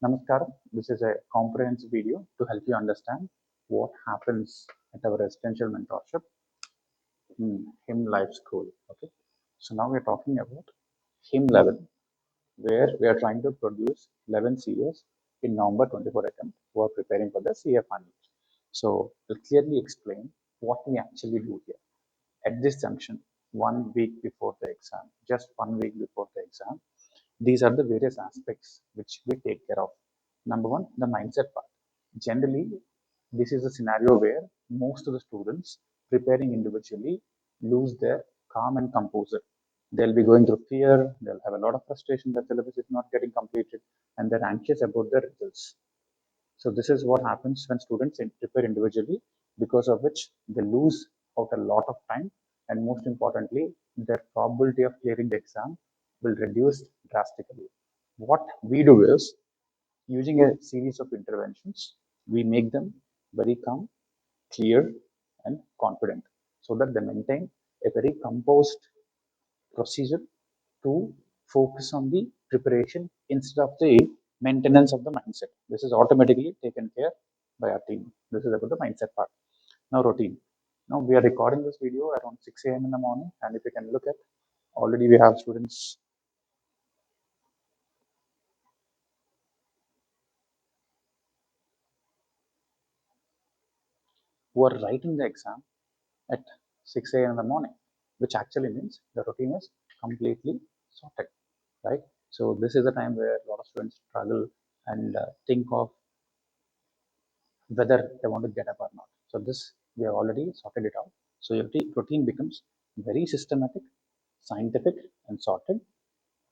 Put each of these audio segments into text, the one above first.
Namaskaram. This is a comprehensive video to help you understand what happens at our residential mentorship in HIM Life School. Okay. So now we're talking about HIM 11, where we are trying to produce 11 CAs in November 24 attempt who are preparing for the CA finals. So we'll clearly explain what we actually do here. At this junction, 1 week before the exam, just 1 week before the exam, these are the various aspects which we take care of. Number one, the mindset part. Generally, this is a scenario where most of the students preparing individually lose their calm and composure. They'll be going through fear, they'll have a lot of frustration that syllabus is not getting completed, and they're anxious about their results. So this is what happens when students prepare individually, because of which they lose out a lot of time, and most importantly, their probability of clearing the exam will reduce drastically. What we do is, using a series of interventions, we make them very calm, clear, and confident, so that they maintain a very composed procedure to focus on the preparation instead of the maintenance of the mindset. This is automatically taken care by our team. This is about the mindset part. Now, routine. Now, we are recording this video around 6 a.m. in the morning, and if you can look at, already we have students who are writing the exam at 6 a.m. in the morning, which actually means the routine is completely sorted, right? So this is a time where a lot of students struggle and think of whether they want to get up or not. So this, we have already sorted it out. So your routine becomes very systematic, scientific, and sorted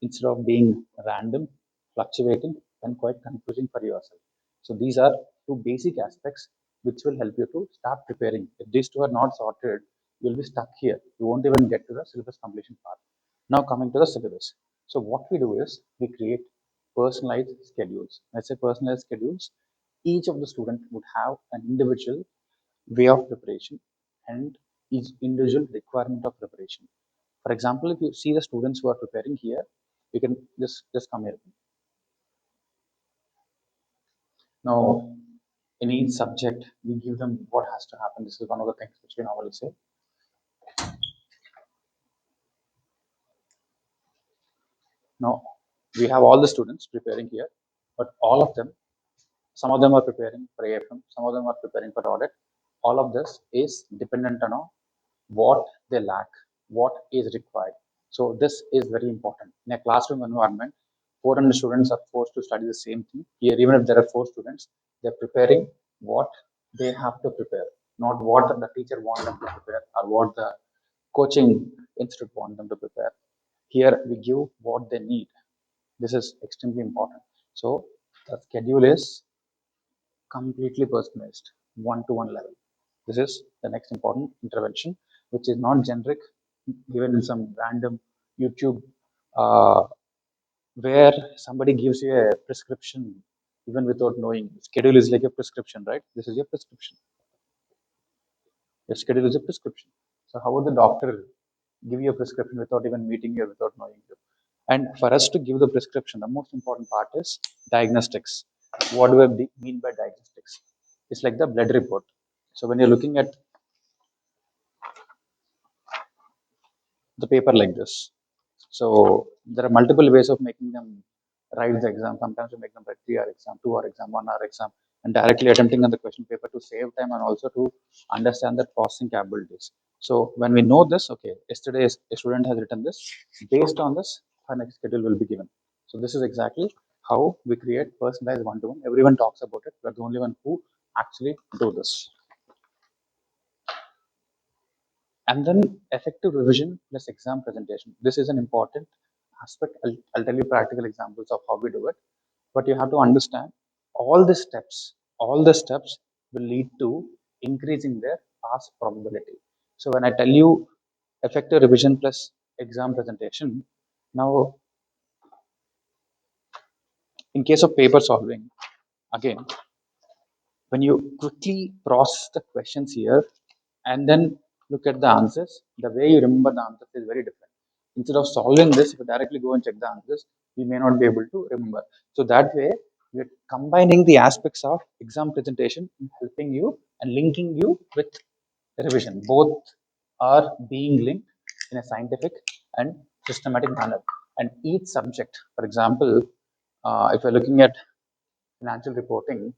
instead of being random, fluctuating, and quite confusing for yourself. So these are two basic aspects which will help you to start preparing. If these two are not sorted, you'll be stuck here. You won't even get to the syllabus completion part. Now coming to the syllabus. So what we do is we create personalized schedules. Let's say personalized schedules. Each of the student would have an individual way of preparation and each individual requirement of preparation. For example, if you see the students who are preparing here, you can just come here. Now, in each subject, we give them what has to happen. This is one of the things which we normally say. Now, we have all the students preparing here, but all of them, some of them are preparing for AFM, some of them are preparing for audit. All of this is dependent on what they lack, what is required. So this is very important. In a classroom environment, 400 students are forced to study the same thing. Here, even if there are 4 students, they're preparing what they have to prepare, not what the teacher wants them to prepare or what the coaching institute wants them to prepare. Here, we give what they need. This is extremely important. So the schedule is completely personalized, one-to-one level. This is the next important intervention, which is not generic, given in some random YouTube, uh, where somebody gives you a prescription even without knowing. Schedule is like a prescription, right? This is your prescription. Your schedule is a prescription. So how would the doctor give you a prescription without even meeting you or without knowing you? And for us to give the prescription, the most important part is diagnostics. What do I mean by diagnostics? It's like the blood report. So when you're looking at the paper like this, so there are multiple ways of making them write the exam. Sometimes we make them write 3 hour exam, 2 hour exam, 1 hour exam, and directly attempting on the question paper to save time and also to understand their processing capabilities. So when we know this, okay, yesterday a student has written this, based on this, our next schedule will be given. So this is exactly how we create personalized one-to-one. Everyone talks about it, but the only one who actually do this. And then effective revision plus exam presentation. This is an important aspect. I'll tell you practical examples of how we do it, but you have to understand all the steps will lead to increasing their pass probability. So when I tell you effective revision plus exam presentation, now in case of paper solving, again, when you quickly process the questions here and then look at the answers, the way you remember the answers is very different. Instead of solving this, if you directly go and check the answers, you may not be able to remember. So that way, we're combining the aspects of exam presentation and helping you and linking you with revision. Both are being linked in a scientific and systematic manner. And each subject, for example, if you're looking at financial reporting,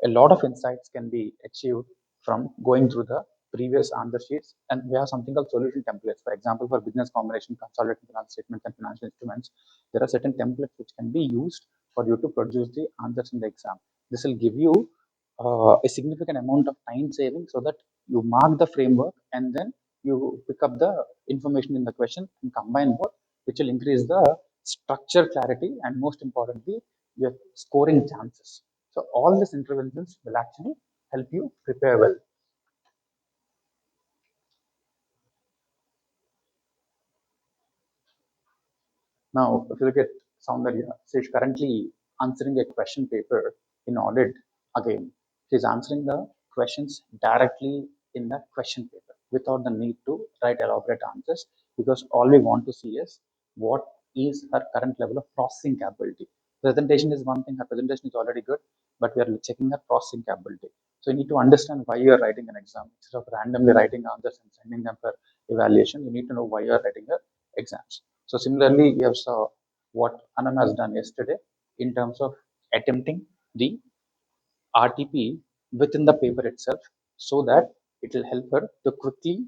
a lot of insights can be achieved from going through the previous answer sheets. And we have something called solution templates. For example, for business combination, consolidated financial statements, and financial instruments, there are certain templates which can be used for you to produce the answers in the exam. This will give you a significant amount of time saving so that you mark the framework and then you pick up the information in the question and combine both, which will increase the structure clarity and most importantly, your scoring chances. So all these interventions will actually help you prepare well. Now, if you look at Soundarya, she's currently answering a question paper in audit again. She's answering the questions directly in the question paper without the need to write elaborate answers because all we want to see is what is her current level of processing capability. Presentation is one thing, her presentation is already good, but we are checking her processing capability. So you need to understand why you are writing an exam. Instead of randomly writing answers and sending them for evaluation, you need to know why you are writing your exams. So similarly, we have saw what Anam has done yesterday in terms of attempting the RTP within the paper itself so that it will help her to quickly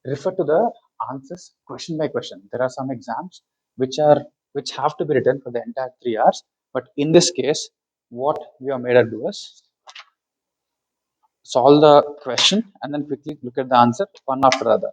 refer to the answers question by question. There are some exams which have to be written for the entire 3 hours, but in this case, what we are made to do is solve the question and then quickly look at the answer one after the other.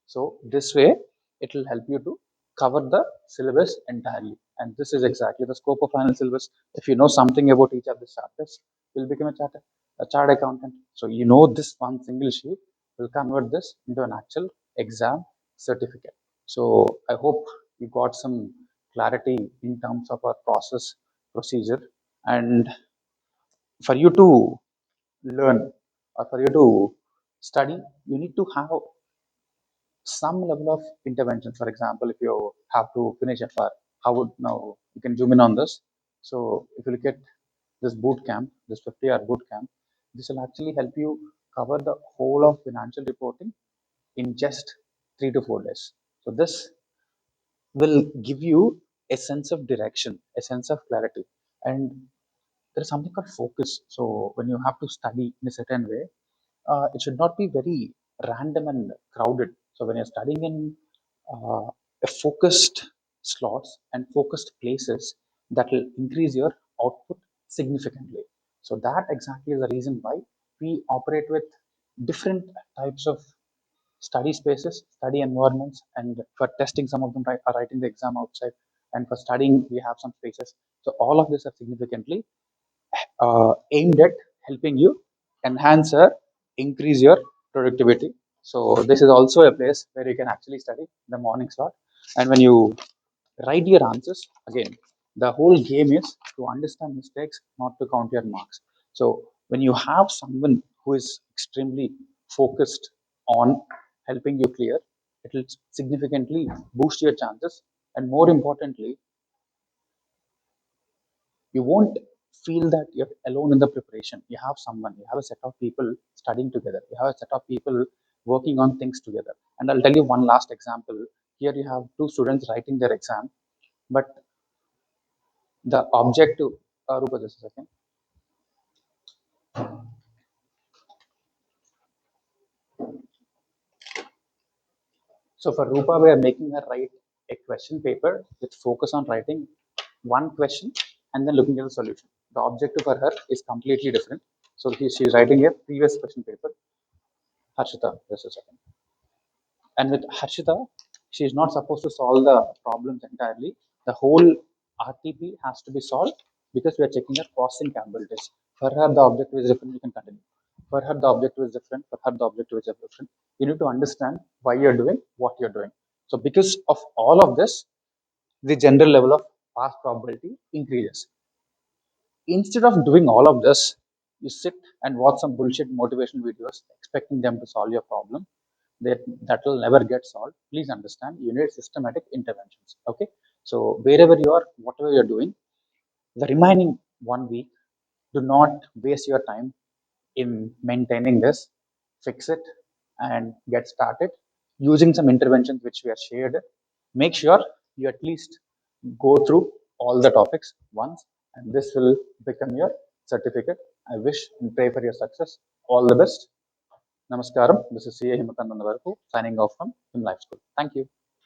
So this way, it will help you to cover the syllabus entirely. And this is exactly the scope of final syllabus. If you know something about each of the chapters, you'll become a chart accountant. So you know this one single sheet will convert this into an actual exam certificate. So I hope you got some clarity in terms of our process procedure. And for you to learn or for you to study, you need to have some level of intervention. For example, if you have to finish FR, how would now you can zoom in on this. So if you look at this boot camp, this 50-hour boot camp, this will actually help you cover the whole of financial reporting in just 3 to 4 days. So this will give you a sense of direction, a sense of clarity, and there is something called focus. So when you have to study in a certain way, it should not be very random and crowded. So when you're studying in a focused slots and focused places, that will increase your output significantly. So that exactly is the reason why we operate with different types of study spaces, study environments, and for testing, some of them are writing the exam outside, and for studying, we have some spaces. So all of this are significantly aimed at helping you enhance or increase your productivity. So this is also a place where you can actually study the morning slot. And when you write your answers, again, the whole game is to understand mistakes, not to count your marks. So when you have someone who is extremely focused on helping you clear, it will significantly boost your chances. And more importantly, you won't feel that you're alone in the preparation. You have someone, you have a set of people studying together, you have a set of people working on things together. And I'll tell you one last example. Here you have two students writing their exam, but the objective, Rupa, just a second. So for Rupa, we are making her write a question paper with focus on writing one question and then looking at the solution. The objective for her is completely different. So she's writing a previous question paper. Harshita, just a second. And with Harshita, she is not supposed to solve the problems entirely. The whole RTP has to be solved because we are checking her processing capabilities. For her, the objective is different. You can continue. For her, the objective is different. For her, the objective is different. You need to understand why you're doing what you're doing. So, because of all of this, the general level of pass probability increases. Instead of doing all of this, you sit and watch some bullshit motivational videos expecting them to solve your problem. That will never get solved. Please understand, you need systematic interventions. Okay, so wherever you are, whatever you're doing, the remaining 1 week, Do not waste your time in maintaining this. Fix it and get started using some interventions which we have shared. Make sure you at least go through all the topics once, and this will become your certificate. I wish and pray for your success. All the best. Namaskaram. This is CA Himakandan Varapu signing off from Life School. Thank you.